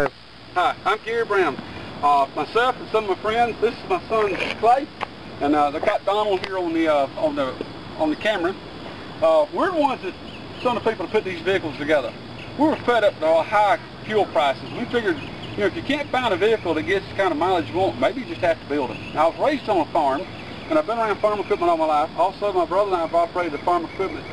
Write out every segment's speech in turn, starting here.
Hi, I'm Gary Brown. Myself and some of my friends. This is my son Clay, and they got Donald here on the camera. We're the ones that some of the people that put these vehicles together. We were fed up with all high fuel prices. We figured, if you can't find a vehicle that gets the kind of mileage you want, maybe you just have to build it. Now, I was raised on a farm, and I've been around farm equipment all my life. Also, my brother and I have operated a farm equipment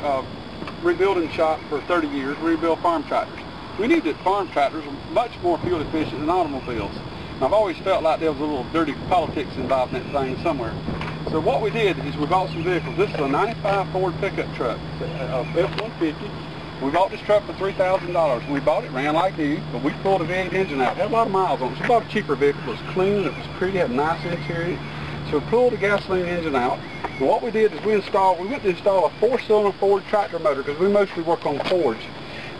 rebuilding shop for 30 years. We rebuild farm tractors. We knew that farm tractors were much more fuel efficient than automobiles. And I've always felt like there was a little dirty politics involved in that thing somewhere. So what we did is we bought some vehicles. This is a 95 Ford pickup truck, a F-150. We bought this truck for $3,000. We bought it, ran like new, but we pulled a V8 engine out. It had a lot of miles on it. So we bought a cheaper vehicle. It was clean, it was pretty, had a nice interior. So we pulled the gasoline engine out. And what we did is we went to install a 4-cylinder Ford tractor motor, because we mostly work on Fords.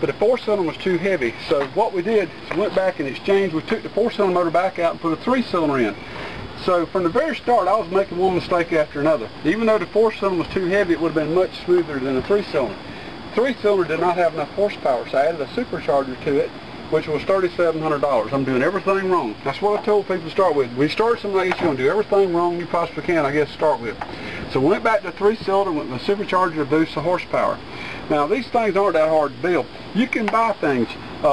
But the 4-cylinder was too heavy, so what we did is we went back and exchanged. We took the 4-cylinder motor back out and put a 3-cylinder in. So from the very start, I was making one mistake after another. Even though the 4-cylinder was too heavy, it would have been much smoother than the 3-cylinder. The 3-cylinder did not have enough horsepower, so I added a supercharger to it, which was $3,700. I'm doing everything wrong. That's what I told people to start with. When you start something like this, you're going to do everything wrong you possibly can, I guess, to start with. So we went back to 3-cylinder, went with a supercharger to boost the horsepower. Now, these things aren't that hard to build. You can buy things.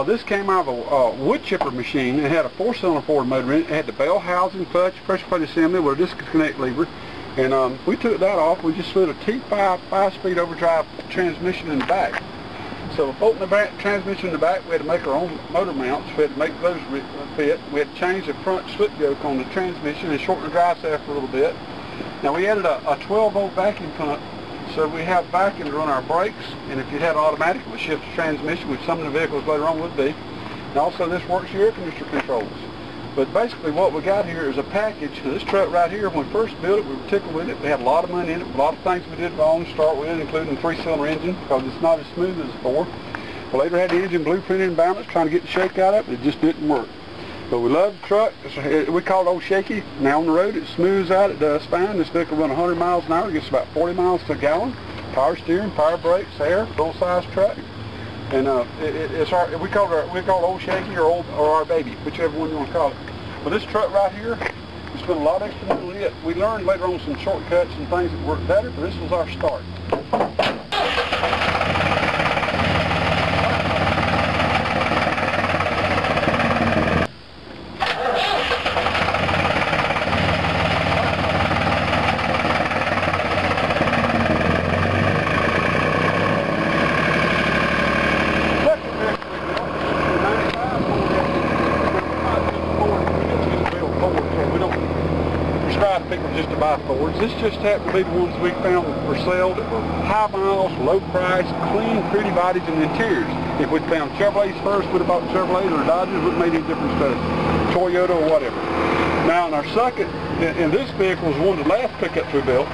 This came out of a wood chipper machine. It had a 4-cylinder Ford motor in it. It had the bell housing, clutch, pressure plate assembly with a disconnect lever. And we took that off. We just slid a T5 5-speed overdrive transmission in the back. So bolting the transmission in the back, we had to make our own motor mounts. We had to make those fit. We had to change the front slip yoke on the transmission and shorten the drive shaft a little bit. Now we added a 12-volt vacuum pump, so we have vacuum to run our brakes, and if you had automatic, it would shift the transmission, which some of the vehicles later on would be. And also this works your air conditioner controls. But basically what we got here is a package. This truck right here, when we first built it, we were tickled with it. We had a lot of money in it, a lot of things we did wrong to start with, including the 3-cylinder engine, because it's not as smooth as the 4. We later had the engine blueprinted and balanced, trying to get the shake out of it, but it just didn't work. But we love the truck. We call it Old Shaky. Now on the road, it smooths out, it does fine. This vehicle runs 100 miles an hour, it gets about 40 miles to a gallon. Power steering, power brakes, air, full-size truck. And we call it Old Shaky or our baby, whichever one you want to call it. But this truck right here, we spent a lot of extra money on it. We learned later on some shortcuts and things that worked better, but this was our start. People just to buy Fords. This just happened to be the ones we found for sale that were high miles, low price, clean, pretty bodies and interiors. If we'd found Chevrolets first, we'd have bought Chevrolets or Dodges, wouldn't have made any difference to us. Toyota or whatever. Now in our second, and this vehicle was one of the last pickups we built,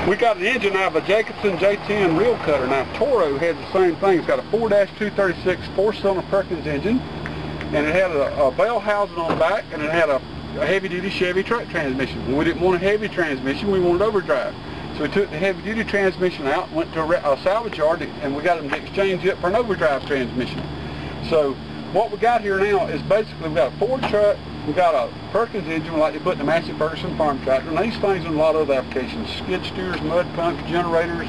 we got an engine out of a Jacobson J10 reel cutter. Now Toro has the same thing. It's got a 4-236 4-cylinder Perkins engine, and it had a bell housing on the back, and it had a heavy-duty Chevy truck transmission. When we didn't want a heavy transmission, we wanted overdrive. So we took the heavy-duty transmission out, went to a salvage yard, and we got them to exchange it for an overdrive transmission. So what we got here now is basically we got a Ford truck, we got a Perkins engine like they put in the Massey Ferguson farm tractor, and these things in a lot of other applications: skid steers, mud pumps, generators,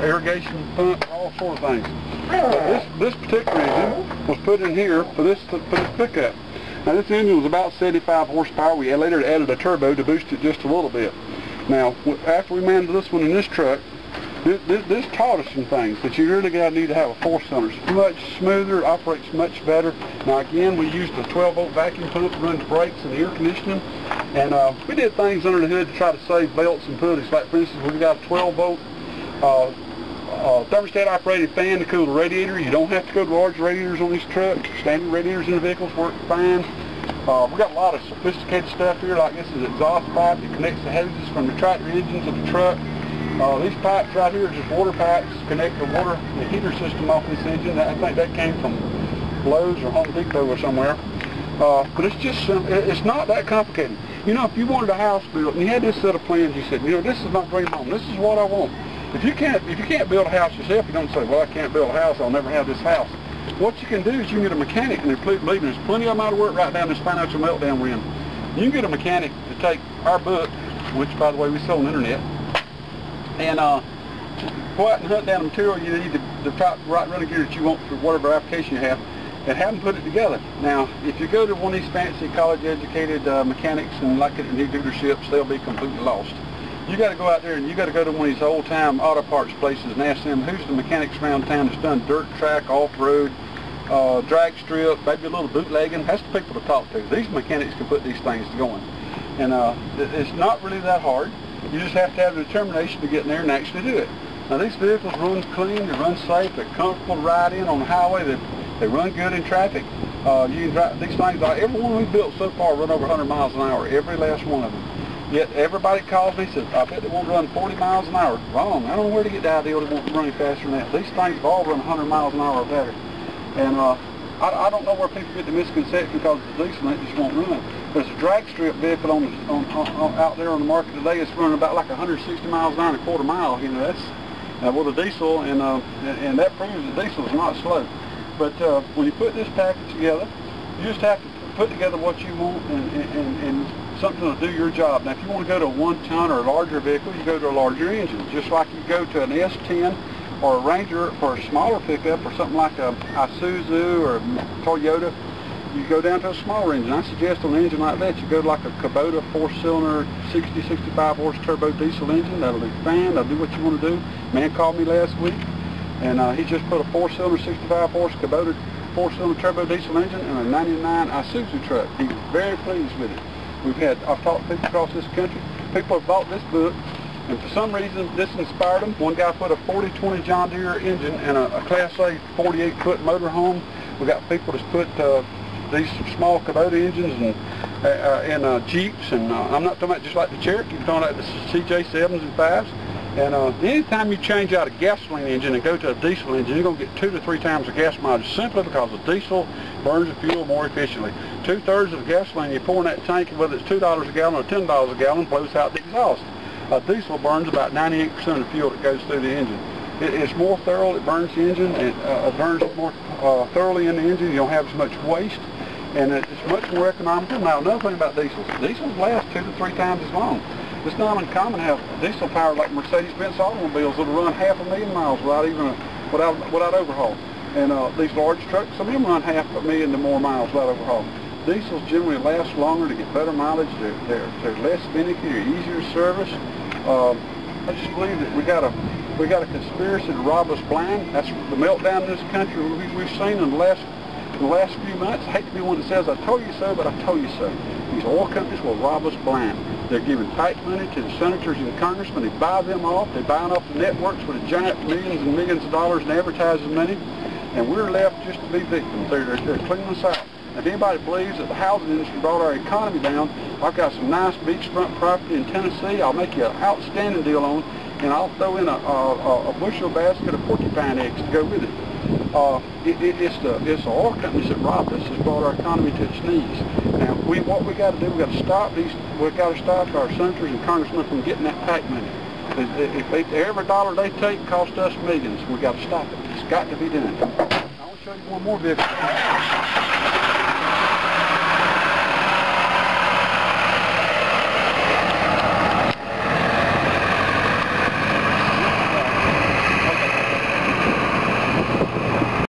irrigation pump, all sorts of things. This particular engine was put in here for this pickup. Now this engine was about 75 horsepower. We later added a turbo to boost it just a little bit. Now after we mounted this one in this truck, this taught us some things, that you really need to have a 4-cylinder. It's much smoother, operates much better. Now again, we used a 12-volt vacuum pump to run the brakes and the air conditioning. And we did things under the hood to try to save belts and pulleys. Like for instance, we got a 12-volt thermostat operated fan to cool the radiator. You don't have to go to large radiators on these trucks. Standard radiators in the vehicles work fine. We got a lot of sophisticated stuff here, like this is an exhaust pipe that connects the hoses from the tractor engine to the truck. These pipes right here are just water pipes, connect the heater system off this engine. I think that came from Lowe's or Home Depot or somewhere. But it's just, it's not that complicated. If you wanted a house built and you had this set of plans, you said, this is my dream home, this is what I want. If you can't build a house yourself, you don't say, well, I can't build a house, I'll never have this house. what you can do is you can get a mechanic, and believe me, there's plenty of them out of work right down this financial meltdown we're in. You can get a mechanic to take our book, which by the way we sell on the internet, and go out and hunt down the material you need, the top right running gear that you want for whatever application you have, and have them put it together. Now, if you go to one of these fancy college-educated mechanics and like it in these dealerships, they'll be completely lost. You got to go out there and you got to go to one of these old-time auto parts places and ask them who's the mechanics around town that's done dirt track, off-road, drag strip, maybe a little bootlegging. That's the people to talk to. These mechanics can put these things going, and it's not really that hard. You just have to have the determination to get in there and actually do it. Now, these vehicles run clean, they run safe, they're comfortable to ride in on the highway, they run good in traffic. You can drive these things. Every one we've built so far run over 100 miles an hour, every last one of them. Yet everybody calls me and says, I bet they won't run 40 miles an hour. Wrong. I don't know where to get the idea they won't run any faster than that. These things have all run 100 miles an hour or better. And I don't know where people get the misconception because the diesel it just won't run. There's a drag strip vehicle out there on the market today that's running about like 160 miles an hour and a quarter mile. You know, that's with a diesel, and that proves that diesel is not slow. But when you put this package together, you just have to put together what you want and something to do your job. Now, if you want to go to a 1-ton or a larger vehicle, you go to a larger engine. Just like you go to an S10 or a Ranger for a smaller pickup or something like a Isuzu or a Toyota, you go down to a smaller engine. I suggest on an engine like that, you go to like a Kubota 4-cylinder, 60, 65 horse turbo diesel engine. That'll be fine. That'll do what you want to do. Man called me last week, and he just put a 4-cylinder, 65 horse Kubota 4-cylinder turbo diesel engine in a 99 Isuzu truck. He was very pleased with it. I've talked to people across this country. People have bought this book, and for some reason this inspired them. One guy put a 40-20 John Deere engine in a Class A 48-foot motorhome. We got people that's put these small Kubota engines and Jeeps, and I'm not talking about just like the Cherokee, I'm talking about the CJ7s and 5s. And anytime you change out a gasoline engine and go to a diesel engine, you're going to get 2 to 3 times the gas mileage simply because the diesel burns the fuel more efficiently. 2/3 of the gasoline you pour in that tank, whether it's $2 a gallon or $10 a gallon, blows out the exhaust. Diesel burns about 98% of the fuel that goes through the engine. It's more thorough, it burns the engine, it burns more thoroughly in the engine, you don't have as much waste, and it's much more economical. Now, another thing about diesels last 2 to 3 times as long. It's not uncommon to have diesel power like Mercedes-Benz automobiles that'll run 500,000 miles without overhaul. And these large trucks, some of them run 500,000 to more miles without overhaul. Diesels generally last longer to get better mileage. They're less finicky, they're easier to service. I just believe that we got a conspiracy to rob us blind. That's the meltdown in this country we've seen in the last few months. I hate to be one that says I told you so, but I told you so. These oil companies will rob us blind. They're giving tight money to the senators and congressmen. They buy them off. They're buying off the networks with a giant millions and millions of dollars in advertising money, and we're left just to be victims. They're cleaning us out. If anybody believes that the housing industry brought our economy down, I've got some nice beachfront property in Tennessee. I'll make you an outstanding deal on, and I'll throw in a bushel basket of porcupine eggs to go with it. It's the oil companies that robbed us, that's brought our economy to its knees. Now, what we got to do, we got to stop our senators and congressmen from getting that PAC money. If every dollar they take costs us millions, we got to stop it. It's got to be done. I want to show you one more vehicle.